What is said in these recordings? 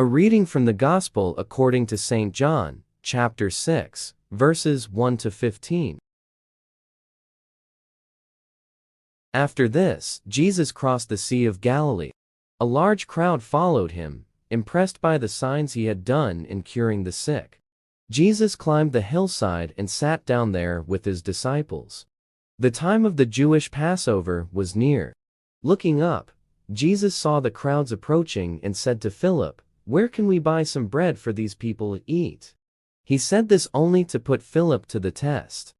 A reading from the Gospel according to St. John, chapter 6, verses 1 to 15. After this, Jesus crossed the Sea of Galilee. A large crowd followed him, impressed by the signs he had done in curing the sick. Jesus climbed the hillside and sat down there with his disciples. The time of the Jewish Passover was near. Looking up, Jesus saw the crowds approaching and said to Philip, "Where can we buy some bread for these people to eat?" He said this only to put Philip to the test.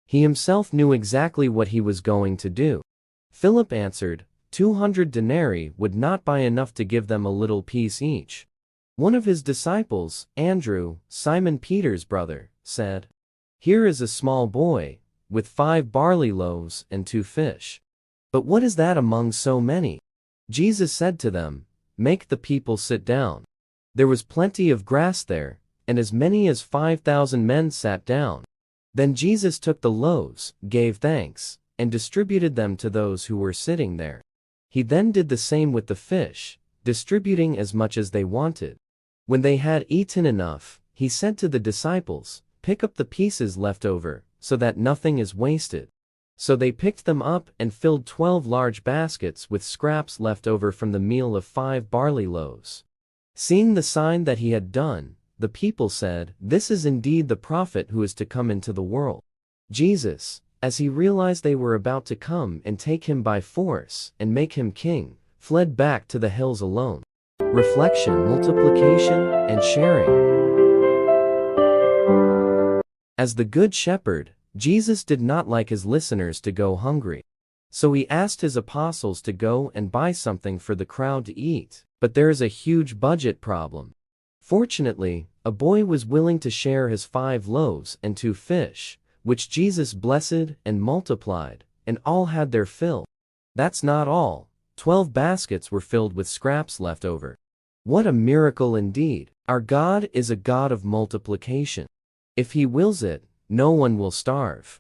He himself knew exactly what he was going to do. Philip answered, 200 denarii would not buy enough to give them a little piece each. One of his disciples, Andrew, Simon Peter's brother, said, "Here is a small boy, with 5 barley loaves and 2 fish. But what is that among so many?" Jesus said to them, "Make the people sit down." There was plenty of grass there, and as many as 5,000 men sat down. Then Jesus took the loaves, gave thanks, and distributed them to those who were sitting there. He then did the same with the fish, distributing as much as they wanted. When they had eaten enough, he said to the disciples, "Pick up the pieces left over, so that nothing is wasted." So they picked them up and filled 12 large baskets with scraps left over from the meal of 5 barley loaves. Seeing the sign that he had done, the people said, "This is indeed the prophet who is to come into the world." Jesus, as he realized they were about to come and take him by force and make him king, fled back to the hills alone. Reflection, multiplication, and sharing. As the Good Shepherd, Jesus did not like his listeners to go hungry. So he asked his apostles to go and buy something for the crowd to eat, but there is a huge budget problem. Fortunately, a boy was willing to share his 5 loaves and 2 fish, which Jesus blessed and multiplied, and all had their fill. That's not all. 12 baskets were filled with scraps left over. What a miracle indeed! Our God is a God of multiplication. If He wills it, no one will starve.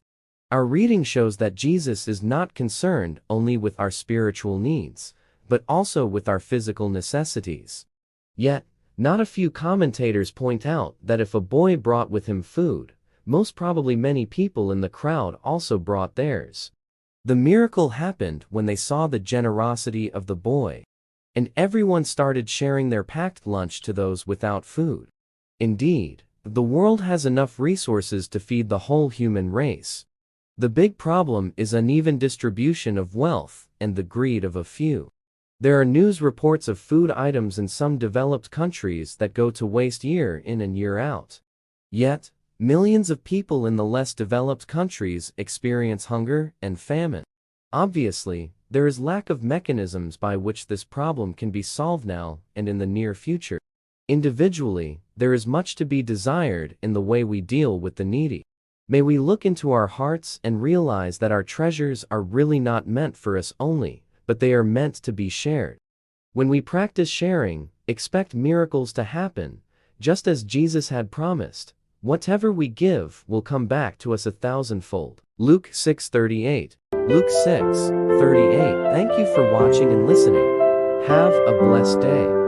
Our reading shows that Jesus is not concerned only with our spiritual needs, but also with our physical necessities. Yet, not a few commentators point out that if a boy brought with him food, most probably many people in the crowd also brought theirs. The miracle happened when they saw the generosity of the boy, and everyone started sharing their packed lunch to those without food. Indeed, the world has enough resources to feed the whole human race. The big problem is uneven distribution of wealth and the greed of a few. There are news reports of food items in some developed countries that go to waste year in and year out. Yet, millions of people in the less developed countries experience hunger and famine. Obviously, there is lack of mechanisms by which this problem can be solved now and in the near future. Individually, there is much to be desired in the way we deal with the needy. May we look into our hearts and realize that our treasures are really not meant for us only, but they are meant to be shared. When we practice sharing, expect miracles to happen, just as Jesus had promised. Whatever we give will come back to us 1,000-fold. Luke 6:38. Luke 6:38. Thank you for watching and listening. Have a blessed day.